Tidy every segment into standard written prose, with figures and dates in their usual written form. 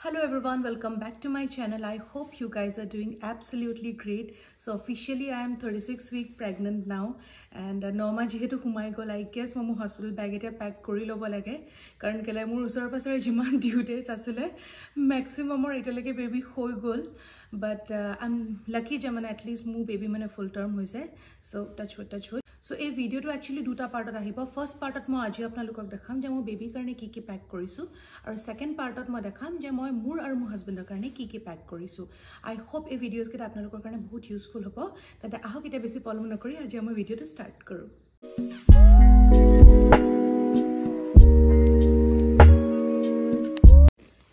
Hello everyone, welcome back to my channel. I hope you guys are doing absolutely great. So officially I am 36 week pregnant now and norma jihetu humai gol I guess mo hospital bag eta pack kori lobo lage karon kele mur usor pasore jiman due dates asile maximum or eta lage baby hoi gol but I'm lucky jamana at least mu baby mane full term hoise so touch wood. So a video to actually duta part rahibo first part at mo aji apnalokak dekham je mo baby karne ki pack korisu aru second part at mo dekham je moi mur aru mo husband karne ki pack korisu. I hope a videos keta apnalokar karne bahut useful hobo tante ahok eta besi polom nokori aji amo video to start karu.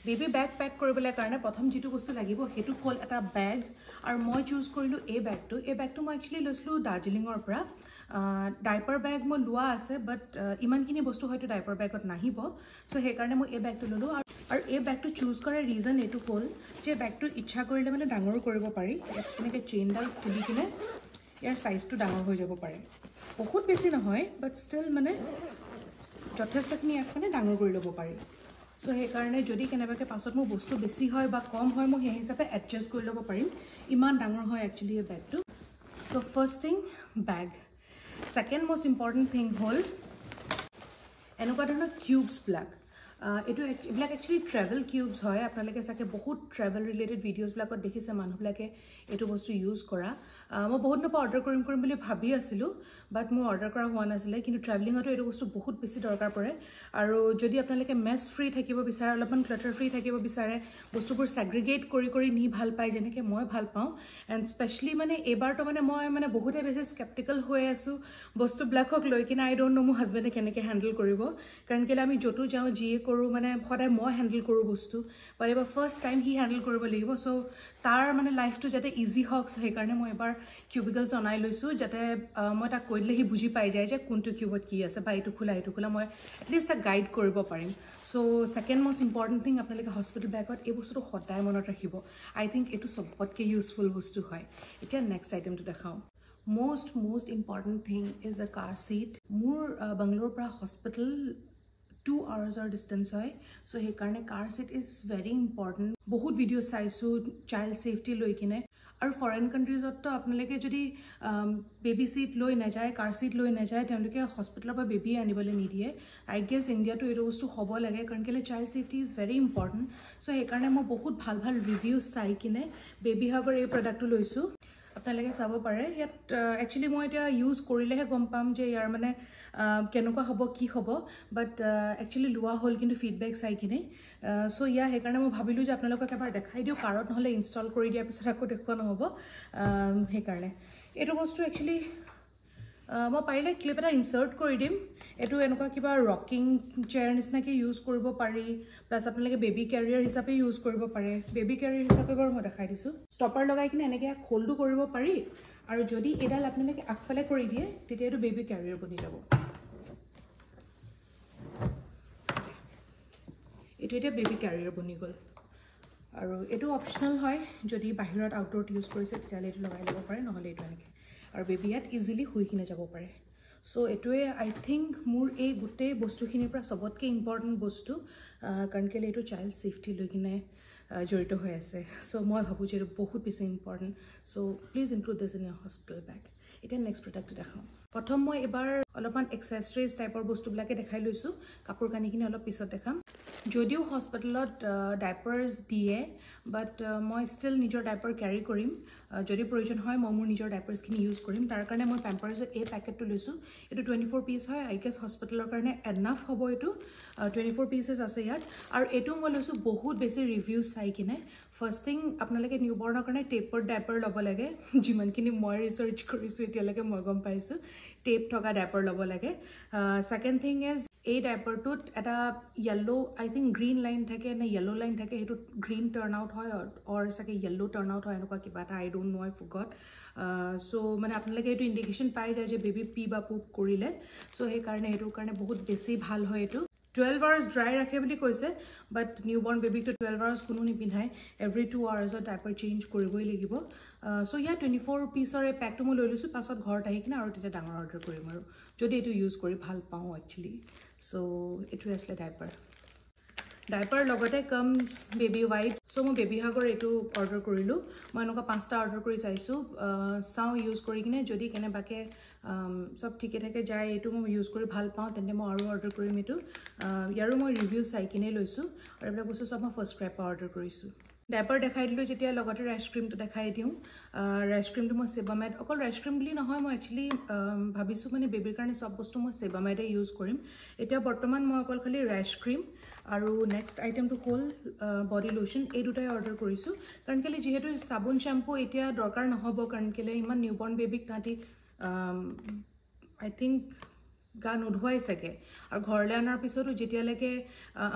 Baby bag pack koribole karone prothom jitu bostu lagibo hetu hol eta bag aru moi choose korilu a bag to moi actually loislu Darjeeling or pra diaper bag mo lua ase but iman kini bostu hoyto diaper bag ot nahibo so he karone moi a bag to lolu aru a bag to choose kore reason etu hol je bag to ichha korile mane dangor koribo pari enike chain dal khuli kine yar size to dangor hoi jabo pare bahut besi nahoy but still mane jotheshto kini ekhone dangor kori lobo pari. So he karone jodi kenebake pasot mo bostu besi hoy ba kom hoy mo he hisabe adjust kori lobo parim iman dangor hoy actually a bag to. So first thing bag, second most important thing hol enuka dhana cubes black etu black actually travel cubes hoy apnalake sake bahut travel related videos blakot dekhise manu blake etu bostu use kora mo bahut na order korim boli bhabi asilu but mo order kora howa nasile kintu traveling oto etu bostu bahut besi dorkar pore aru jodi apnalake mess free thakibo bisare olopan clutter free thakibo bisare bostu bur segregate kori ni bhal pai jeneke moi bhal pau and especially mane ebar to mane moi mane bahute besi skeptical hoy asu bostu black hok loi kina I don't know mo husband keneke handle koribo karon kele ami jotu jao ji koru mane khoday moi handle koru bostu but ebar first time he handle koribo lagibo so tar mane life to jate easy hok so he karone moi ebar cubicles onai loisu jate moi ta koidle hi buji pai jay je kuntu cubot ki ase ba etu khula moi at least a guide koribo parim. So second most important thing apnalike hospital bag ot e bostu khoday monot rakhibo I think etu sobotke useful bostu hoy. Eta next item to dekhao most important thing is a car seat. Mur Bangalore pra hospital 2 hours or distance hoy so he karone car seat is very important bahut video saisu child safety loi kine aru foreign countries ot to apnaleke jodi baby seat loi na jay car seat loi na jay temloke hospital ba baby anibole nidie I guess India to eto bostu hobo lage karon kele child safety is very important so he karone mo bahut bhal reviews sai kine baby hugger ei product to loisu apnalake sabo pare yet actually moi eta use korile he gom pam je yar mane kenuka hobo ki hobo but actually lua hol kintu feedback sai kine so ya he karone mo bhabilu je apnalokak ebar dekhai dio karot নহলে install kori dia pisara ko dekho no hobo he karone eto bostu actually mo paile clip eta insert kori dim etu enuka kiba rocking chair nisna ke use koribo pari plus apnalake baby carrier hisabe use koribo pare baby carrier hisabe bar mo dekhai disu stopper logai kine eneke holdu koribo pari aru jodi edal apnalake akfale kori die tete etu baby carrier boni jabo etu eta baby carrier boni gol aru etu optional hoy jodi bahirot outdoor use korise tale etu logai lobo pare নহলে etu eneke aru baby at easily hui kine jabo pare so etue I think mur ei gutte bostu khini pra sobotke important bostu karon kele etu child safety loi kine jorito hoy ase so moi bhabu je bahut besi important so please include this in your hospital bag. Eta next product dekhao prothom moi ebar olopan accessories type or bostu blake dekhai loisu kapur kani kini olop pisot dekham jodio hospitalot diapers die but moi still nijor diaper carry korim jodi provision hoy moi mur nijor diapers kini use korim tar karone moi pampers a packet to loisu etu 24 piece hoy I guess hospitalor karone enough hobo etu 24 pieces ase yat aru etu moi loisu bahut besi reviews sai kine first thing apnalake newborn karone tapered diaper lobo lage jiman kini moi research korisu etialake moi gom paisu tape thoka diaper lobo lage second thing is a diaper tut eta yellow I think green line thake na yellow line thake etu green turn out hoy or sake yellow turn out hoy enuka kiba ta I don't know I forgot so mane apnalake etu indication pai jay je baby pee ba poop korile so he karone etu karone bahut besi bhal hoy etu 12 hours dry rakhe boli koise but newborn baby to 12 hours kuno ni pinhai every 2 hours or diaper change koriboi lagibo so yeah 24 piece or a pack to mo loi lusu pasot ghor tahi kina aru tete dangor order korim aru jodi etu use kori bhal pau actually so it was a diaper diaper লগতে comes baby wipe so মই baby হাগৰ এটো order কৰিলো মই এনেকা 5টা order কৰি চাইছো চাও ইউজ কৰি কিনে যদি কেনেবাকে সব ঠিকে থাকে যায় এটো মই ইউজ কৰি ভাল পাওঁ তেন্তে মই আৰু অৰ্ডাৰ কৰিম এটো ইয়াৰো মই ৰিভিউ চাই কিনে লৈছো আৰু এবিলাক বস্তু সব মই ফাৰ্ষ্ট ক্ৰাইপৰ অৰ্ডাৰ কৰিছো ডাইপাৰ দেখাই দিলো যেতিয়া লগতে ৰাইচ ক্ৰীমটো দেখাই দিওঁ ৰাইচ ক্ৰীমটো মই সেবামেড অকল ৰাইচ ক্ৰীম বুলি নহয় মই একচুয়ালি ভাবিছো মানে বেবিৰ কাৰণে সব বস্তু মই সেবামেডে ইউজ কৰিম এতিয়া বৰ্তমান মই অকল খালি ৰাইচ ক্ৰীম আৰু নেক্সট আইটেমটো হ'ল বডি লোশন এই দুটাই অৰ্ডাৰ কৰিছো কাৰণ কেলে যেহেতু সাবুন শ্যাম্পু এতিয়া দৰকাৰ নহব কাৰণ কেলে ইমান নিউবৰ্ন বেবিক তাতি আই থিংক গা নুধুৱাই সকে আৰু ঘৰলে আনাৰ পিছতো যেতিয়ালৈকে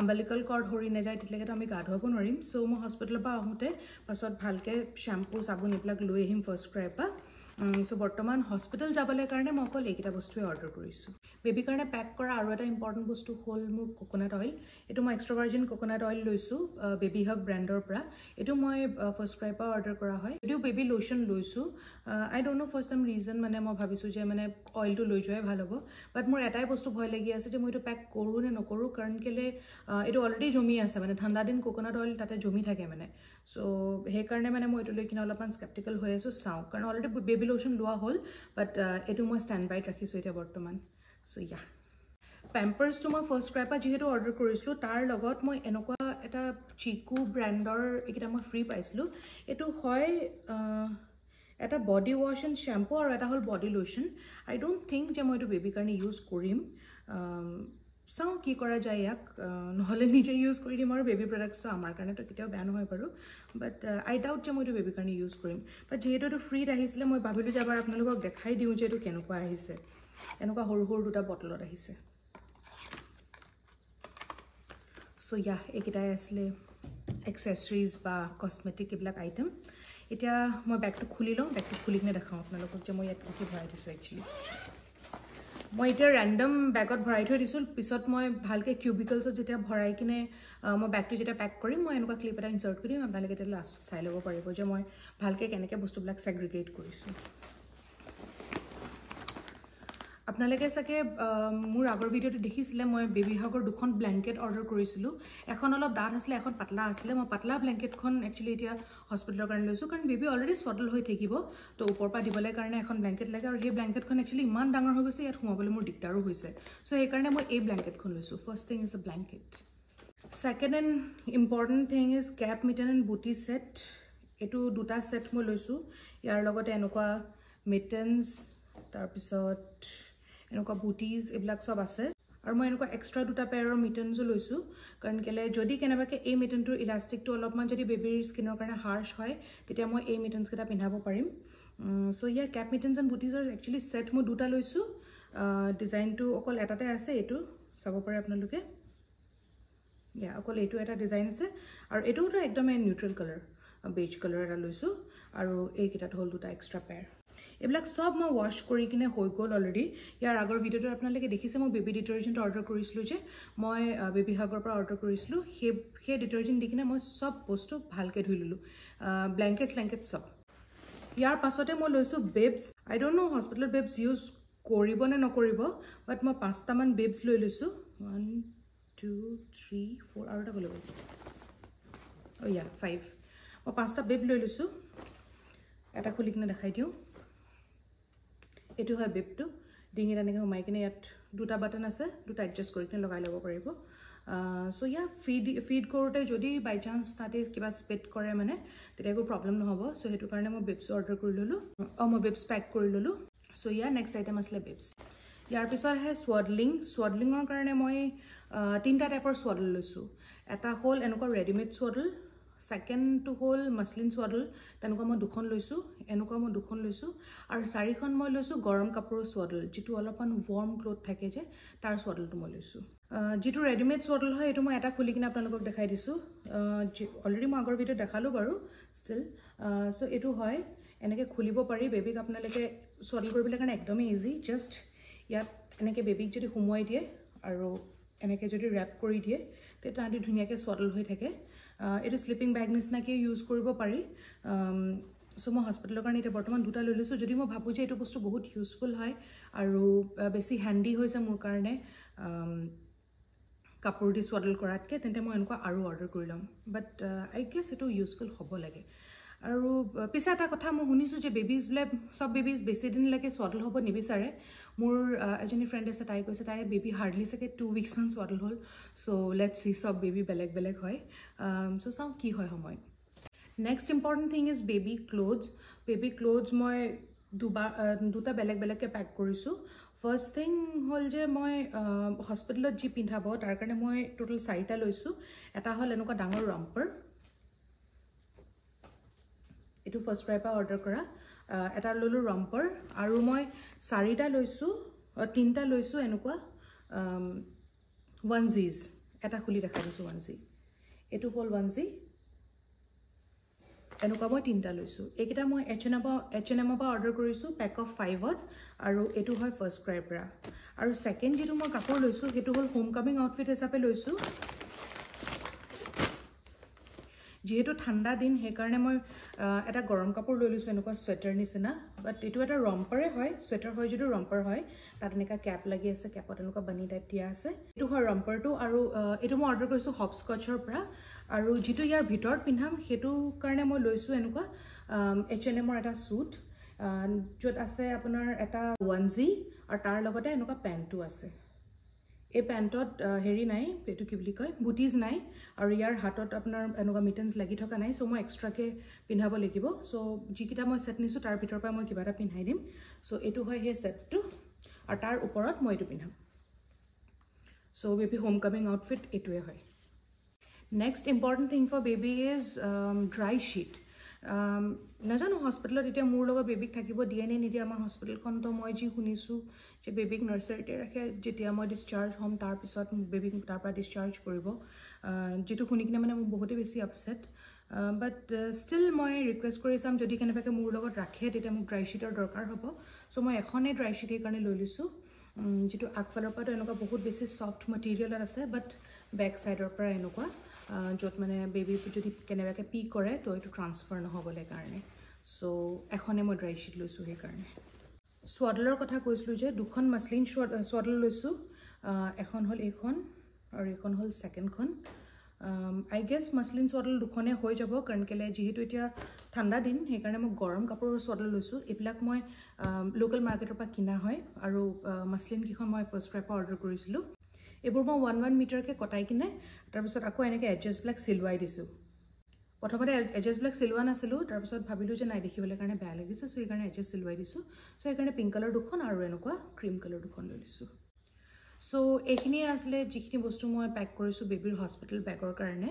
আম্বিলিকল কৰ্ড হৰি নাযায় তেতিয়ালৈকে আমি গা ধুৱাব নোৱাৰিম সো মই হস্পিটেলৰ পৰা আহোঁতে পাছত ভালকে শ্যাম্পু সাবুন এইবিলাক লৈ আহিম ফাৰ্ষ্ট ক্ৰাই পৰা সো বৰ্তমান হস্পিটেল যাবলৈ কাৰণে মই অকল এইকেইটা বস্তুৱে অৰ্ডাৰ কৰিছোঁ বেবি কাৰণে পেক কৰা আৰু এটা ইম্পৰ্টেণ্ট বস্তু হ'ল মোৰ কোকোনাট অইল এইটো মই এক্সট্ৰা ভাৰ্জিন কোকোনাট অইল লৈছোঁ বেবি হাগ ব্ৰেণ্ডৰ পৰা এইটো মই ফাৰ্ষ্ট ক্ৰাই পৰা অৰ্ডাৰ কৰা হয় যদিও বেবি লোশন লৈছোঁ আই ডোণ্ট ন' ফৰ চাম ৰিজন মানে মই ভাবিছোঁ যে মানে অইলটো লৈ যোৱাই ভাল হ'ব বাট মোৰ এটাই বস্তু ভয় লাগি আছে যে মই এইটো পেক কৰোঁ নে নকৰোঁ কাৰণ কেলে এইটো অলৰেডি জমি আছে মানে ঠাণ্ডা দিন কোকোনাট অইল তাতে জমি থাকে মানে সো সেইকাৰণে মানে মই এইটো লৈ কিনে অলপমান স্কেপ্টিকেল হৈ আছোঁ চাওঁ কাৰণ অলৰেডি বেবি লোশন লোৱা হ'ল বাট এইটো মই ষ্টেণ্ড বাইত ৰাখিছোঁ এতিয়া বৰ্তমান সো ইয়া পেম্পাৰ্ছটো মই ফাৰ্ষ্ট ক্ৰাই পৰা যিহেতু অৰ্ডাৰ কৰিছিলোঁ তাৰ লগত মই এনেকুৱা এটা চিকু ব্ৰেণ্ডৰ এইকেইটা মই ফ্ৰী পাইছিলোঁ এইটো হয় এটা বডি ৱাশ এণ্ড শ্যাম্পু আৰু এটা হ'ল body lotion I don't think যে মই এইটো বেবিৰ কাৰণে ইউজ কৰিম চাওঁ কি কৰা যায় ইয়াক নহ'লে নিজে ইউজ কৰি দিম আৰু বেবি প্ৰডাক্টছটো আমাৰ কাৰণেতো কেতিয়াও বেয়া নহয় বাৰু বাট আই ডাউট যে মই এইটো বেবিৰ কাৰণে ইউজ কৰিম বাট যিহেতু এইটো ফ্ৰীত আহিছিলে মই ভাবিলোঁ যে এবাৰ আপোনালোকক দেখাই দিওঁ যে এইটো কেনেকুৱা আহিছে এনেকুৱা সৰু সৰু দুটা বটলত আহিছে সো ইয়া এইকেইটাই আছিলে এক্সেছৰিজ বা কছমেটিক এইবিলাক আইটেম এতিয়া মই বেগটো খুলি লওঁ বেগটো খুলি কিনে দেখাওঁ আপোনালোকক যে মই ইয়াত কি ভৰাই দিছোঁ একচুৱেলি মই এতিয়া ৰেণ্ডম বেগত ভৰাই থৈ দিছোঁ পিছত মই ভালকৈ কিউবিকলছত যেতিয়া ভৰাই কিনে মই বেগটো যেতিয়া পেক কৰিম মই এনেকুৱা ক্লিপ এটা ইনচাৰ্ট কৰিম আপোনালোকে তেতিয়া লাষ্টত চাই ল'ব পাৰিব যে মই ভালকৈ কেনেকৈ বস্তুবিলাক ছেগ্ৰিগেট কৰিছোঁ আপোনালোকে চাগে মোৰ আগৰ ভিডিঅ'টো দেখিছিলে মই বেবি হাগৰ দুখন ব্লেংকেট অৰ্ডাৰ কৰিছিলোঁ এখন অলপ ডাঠ আছিলে এখন পাতলা আছিলে মই পাতলা ব্লেংকেটখন একচুৱেলি এতিয়া হস্পিটেলৰ কাৰণে লৈছোঁ কাৰণ বেবি অলৰেডি স্বটল হৈ থাকিব তো ওপৰৰ পৰা দিবলৈ কাৰণে এখন ব্লেংকেট লাগে আৰু সেই ব্লেংকেটখন একচুৱেলি ইমান ডাঙৰ হৈ গৈছে ইয়াত সোমাবলৈ মোৰ দিগদাৰো হৈছে চ' সেইকাৰণে মই এই ব্লেংকেটখন লৈছোঁ first thing is a blanket second and important thing is cap mitten and bootie set এইটো দুটা ছেট মই লৈছোঁ ইয়াৰ লগতে এনেকুৱা মিটনছ তাৰপিছত এনেকুৱা বুটিজ এইবিলাক সব আছে আৰু মই এনেকুৱা এক্সট্ৰা দুটা পেয়াৰৰ মিটনছো লৈছোঁ কাৰণ কেলে যদি কেনেবাকৈ এই মিটনটোৰ ইলাষ্টিকটো অলপমান যদি বেবিৰ স্কিনৰ কাৰণে হাৰ্শ হয় তেতিয়া মই এই মিটনছকেইটা পিন্ধাব পাৰিম চ' ইয়াৰ কেপ মিটনছ এণ্ড বুটিজৰ একচুৱেলি ছেট মই দুটা লৈছোঁ ডিজাইনটো অকল এটাতে আছে এইটো চাব পাৰে আপোনালোকে ইয়া অকল এইটো এটা ডিজাইন আছে আৰু এইটোতো একদমেই নিউট্ৰেল কালাৰ বেজ কালাৰ এটা লৈছোঁ আৰু এইকেইটাত হ'ল দুটা এক্সট্ৰা পেয়াৰ এইবিলাক সব মই ৱাশ কৰি কিনে হৈ গ'ল অলৰেডি ইয়াৰ আগৰ ভিডিঅ'টো আপোনালোকে দেখিছে মই বেবি ডিটাৰজেণ্ট অৰ্ডাৰ কৰিছিলোঁ যে মই বেবি হাগৰ পৰা অৰ্ডাৰ কৰিছিলোঁ সেই ডিটাৰজেণ্ট দি কিনে মই সব বস্তু ভালকৈ ধুই ল'লোঁ ব্লেংকেট স্লেংকেট সব ইয়াৰ পাছতে মই লৈছোঁ বেবছ আই ডোণ্ট ন' হস্পিটেলত বেবছ ইউজ কৰিব নে নকৰিব বাট মই 5টামান বেবছ লৈ লৈছোঁ 1 2 3 4 আৰু এটা গ'লে ইয়া 5 মই 5টা বেব লৈ লৈছোঁ এটা খুলি কিনে দেখাই দিওঁ এইটো হয় বেবটো ডিঙিত এনেকৈ সোমাই কিনে ইয়াত দুটা বাটন আছে দুটা এডজাষ্ট কৰি কিনে লগাই ল'ব পাৰিব চ' ইয়া ফিড কৰোঁতে যদি বাই চান্স তাতে কিবা স্পেট কৰে মানে তেতিয়া একো প্ৰব্লেম নহ'ব চ' সেইটো কাৰণে মই বেবছ অৰ্ডাৰ কৰি ল'লোঁ মই বেবছ পেক কৰি ল'লোঁ চ' ইয়াৰ নেক্সট আইটেম আছিলে বেবছ ইয়াৰ পিছত আহে স্ৱাডলিঙৰ কাৰণে মই 3টা টাইপৰ স্ৱাডল লৈছোঁ এটা হ'ল এনেকুৱা ৰেডিমেড স্ৱাডল ছেকেণ্ডটো হ'ল মাছলিন স্ৱাডল তেনেকুৱা মই 2খন লৈছোঁ এনেকুৱা মই 2খন লৈছোঁ আৰু 4খন মই লৈছোঁ গৰম কাপোৰৰ স্ৱাডল যিটো অলপমান ৱাৰ্ম ক্লথ থাকে যে তাৰ স্ৱাডলটো মই লৈছোঁ যিটো ৰেডিমেড স্ৱাডল হয় এইটো মই এটা খুলি কিনে আপোনালোকক দেখাই দিছোঁ অলৰেডি মই আগৰ ভিডিঅ'ত দেখালোঁ বাৰু ষ্টিল চ' এইটো হয় এনেকৈ খুলিব পাৰি বেবিক আপোনালোকে স্ৱাডল কৰিবলৈ কাৰণে একদমেই ইজি জাষ্ট ইয়াত এনেকৈ বেবিক যদি সোমোৱাই দিয়ে আৰু এনেকৈ যদি ৰেপ কৰি দিয়ে তেতিয়া তাহাঁতি ধুনীয়াকৈ স্ৱাডল হৈ থাকে এইটো স্লিপিং বেগ নিচিনাকৈ ইউজ কৰিব পাৰি চ' মই হস্পিটেলৰ কাৰণে এতিয়া বৰ্তমান 2টা লৈ লৈছোঁ যদি মই ভাবোঁ যে এইটো বস্তু বহুত ইউজফুল হয় আৰু বেছি হেণ্ডি হৈছে মোৰ কাৰণে কাপোৰ দি স্ৱাডল কৰাতকৈ তেন্তে মই এনেকুৱা আৰু অৰ্ডাৰ কৰি ল'ম বাট আই গেছ এইটো ইউজফুল হ'ব লাগে আৰু পিছে এটা কথা মই শুনিছোঁ যে বেবিজলে সব বেবিজ বেছি দিনলৈকে স্ৱাডল হ'ব নিবিচাৰে মোৰ এজনী ফ্ৰেণ্ড আছে তাই কৈছে তাই বেবি হাৰ্ডলি চাগে 2 উইকছমান স্ৱাডল হ'ল চ' লেটছ চি সব বেবি বেলেগ বেলেগ হয় চ' চাওঁ কি হয় সময় next important thing is baby clothes মই দুটা বেলেগ বেলেগকৈ পেক কৰিছোঁ ফাৰ্ষ্ট থিং হ'ল যে মই হস্পিটেলত যি পিন্ধাব তাৰ কাৰণে মই টোটেল 4টা লৈছোঁ এটা হ'ল এনেকুৱা ডাঙৰ ৰাম্পাৰ এইটো ফাৰ্ষ্ট ক্ৰাইৰ পৰা অৰ্ডাৰ কৰা এটা ল'লোঁ ৰাম্পাৰ আৰু মই 4টা লৈছোঁ 3টা লৈছোঁ এনেকুৱা ওৱানজিজ এটা খুলি দেখা দিছোঁ ওৱানজি এইটো হ'ল ওৱানজি এনেকুৱা মই 3টা লৈছোঁ এইকেইটা মই H&M পৰা অৰ্ডাৰ কৰিছোঁ পেক অফ 5ত আৰু এইটো হয় ফাৰ্ষ্ট ক্ৰাইৰ পৰা আৰু ছেকেণ্ড যিটো মই কাপোৰ লৈছোঁ সেইটো হ'ল হোম কামিং আউটফিট হিচাপে লৈছোঁ যেহেতু ঠাণ্ডা দিন সেইকাৰণে মই এটা গৰম কাপোৰ লৈ লৈছোঁ এনেকুৱা স্ৱেটাৰ নিচিনা বাট এইটো এটা ৰম্পাৰে হয় স্ৱেটাৰ হয় যদিও ৰম্পাৰ হয় তাত এনেকুৱা কেপ লাগি আছে কেপত এনেকুৱা বানি টাইপ দিয়া আছে এইটো হয় ৰম্পাৰটো আৰু এইটো মই অৰ্ডাৰ কৰিছোঁ হপস্কচৰ পৰা আৰু যিটো ইয়াৰ ভিতৰত পিন্ধাম সেইটো কাৰণে মই লৈছোঁ এনেকুৱা H&Mৰ এটা স্যুট য'ত আছে আপোনাৰ এটা ওৱানজি আৰু তাৰ লগতে এনেকুৱা পেণ্টটো আছে এই পেণ্টত হেৰি নাই এইটো কি বুলি কয় বুটিজ নাই আৰু ইয়াৰ হাতত আপোনাৰ এনেকুৱা মিটনছ লাগি থকা নাই চ' মই এক্সট্ৰাকৈ পিন্ধাব লাগিব চ' যিকেইটা মই ছেট নিছোঁ তাৰ ভিতৰৰ পৰা মই কিবা এটা পিন্ধাই দিম চ' এইটো হয় সেই ছেটটো আৰু তাৰ ওপৰত মই এইটো পিন্ধাম so' baby home coming outfit এইটোৱে হয় next important thing for baby is dry sheet নাজানো হস্পিটেলত এতিয়া মোৰ লগত বেবিক থাকিব দিয়ে নে নিদিয়ে আমাৰ হস্পিটেলখন তো মই যি শুনিছোঁ যে বেবিক নাৰ্চাৰীতে ৰাখে যেতিয়া মই ডিছচাৰ্জ হ'ম তাৰপিছত বেবিক তাৰ পৰা ডিছচাৰ্জ কৰিব যিটো শুনি কিনে মানে মোৰ বহুতেই বেছি আপছেট বাট ষ্টিল মই ৰিকুৱেষ্ট কৰি চাম যদি কেনেবাকৈ মোৰ লগত ৰাখে তেতিয়া মোক ড্ৰাই শ্বীটৰ দৰকাৰ হ'ব চ' মই এখনেই ড্ৰাই শ্বীট সেইকাৰণে লৈ লৈছোঁ যিটো আগফালৰ পৰাতো এনেকুৱা বহুত বেছি ছফ্ট মেটেৰিয়েলত আছে বাট বেক ছাইডৰ পৰা এনেকুৱা য'ত মানে বেবি যদি কেনেবাকৈ পি কৰে তো এইটো ট্ৰান্সফাৰ নহ'বলৈ কাৰণে চ' এখনে মই ড্ৰাই শ্বীট লৈছোঁ সেইকাৰণে স্ৱাডলৰ কথা কৈছিলোঁ যে দুখন মাছলিন স্ৱাডল লৈছোঁ এখন হ'ল এইখন আৰু এইখন হ'ল ছেকেণ্ডখন আই গেছ মাছলিন স্ৱাডল দুখনে হৈ যাব কাৰণ কেলৈ যিহেতু এতিয়া ঠাণ্ডা দিন সেইকাৰণে মই গৰম কাপোৰৰ স্ৱাডল লৈছোঁ এইবিলাক মই লোকেল মাৰ্কেটৰ পৰা কিনা হয় আৰু মাছলিনকেইখন মই ফাৰ্ষ্ট ক্ৰাইৰ পৰা অৰ্ডাৰ কৰিছিলোঁ এইবোৰ মই 1 মিটাৰকৈ কটাই কিনে তাৰপিছত আকৌ এনেকৈ এডজাষ্টবিলাক চিলোৱাই দিছোঁ প্ৰথমতে এডজাষ্টবিলাক চিলোৱা নাছিলোঁ তাৰপিছত ভাবিলোঁ যে নাই দেখিবলৈ কাৰণে বেয়া লাগিছে চ' সেইকাৰণে এডজাষ্ট চিলোৱাই দিছোঁ চ' সেইকাৰণে পিংক কালাৰ দুখন আৰু এনেকুৱা ক্ৰীম কালাৰ দুখন লৈ দিছোঁ চ' এইখিনিয়ে আছিলে যিখিনি বস্তু মই পেক কৰিছোঁ বেবিৰ হস্পিটেল বেগৰ কাৰণে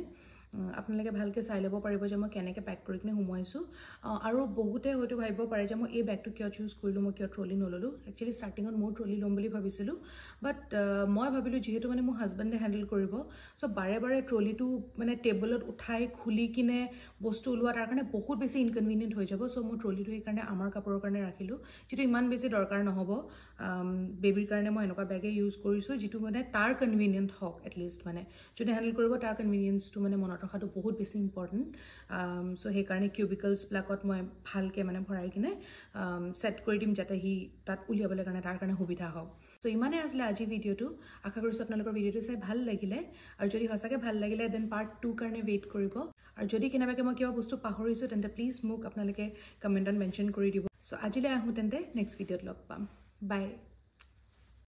আপোনালোকে ভালকৈ চাই ল'ব পাৰিব যে মই কেনেকৈ পেক কৰি কিনে সোমোৱাইছোঁ আৰু বহুতে হয়তো ভাবিব পাৰে যে মই এই বেগটো কিয় চুজ কৰিলোঁ মই কিয় ট্ৰলি নল'লোঁ একচুৱেলি ষ্টাৰ্টিঙত মোৰ ট্ৰলি ল'ম বুলি ভাবিছিলোঁ বাট মই ভাবিলোঁ যিহেতু মানে মোৰ হাজবেণ্ডে হেণ্ডেল কৰিব চ' বাৰে বাৰে ট্ৰলিটো মানে টেবুলত উঠাই খুলি কিনে বস্তু ওলোৱা তাৰ কাৰণে বহুত বেছি ইনকনভিনিয়েণ্ট হৈ যাব চ' মই ট্ৰলিটো সেইকাৰণে আমাৰ কাপোৰৰ কাৰণে ৰাখিলোঁ যিটো ইমান বেছি দৰকাৰ নহ'ব বেবিৰ কাৰণে মই এনেকুৱা বেগে ইউজ কৰিছোঁ যিটো মানে তাৰ কনভিনিয়েণ্ট হওক এটলিষ্ট মানে যোনে হেণ্ডেল কৰিব তাৰ কনভিনিয়েঞ্চটো মানে মনত ৰখাটো বহুত বেছি ইম্পৰ্টেণ্ট চ' সেইকাৰণে কিউবিকলছবিলাকত মই ভালকৈ মানে ভৰাই কিনে ছেট কৰি দিম যাতে সি তাত উলিয়াবলৈ কাৰণে তাৰ কাৰণে সুবিধা হওক চ' ইমানেই আছিলে আজি ভিডিঅ'টো আশা কৰিছোঁ আপোনালোকৰ ভিডিঅ'টো চাই ভাল লাগিলে আৰু যদি সঁচাকৈ ভাল লাগিলে দেন পাৰ্ট 2 কাৰণে ৱেইট কৰিব আৰু যদি কেনেবাকৈ মই কিবা বস্তু পাহৰিছোঁ তেন্তে প্লিজ মোক আপোনালোকে কমেণ্টত মেনশ্যন কৰি দিব চ' আজিলৈ আহোঁ তেন্তে নেক্সট ভিডিঅ'ত লগ পাম বাই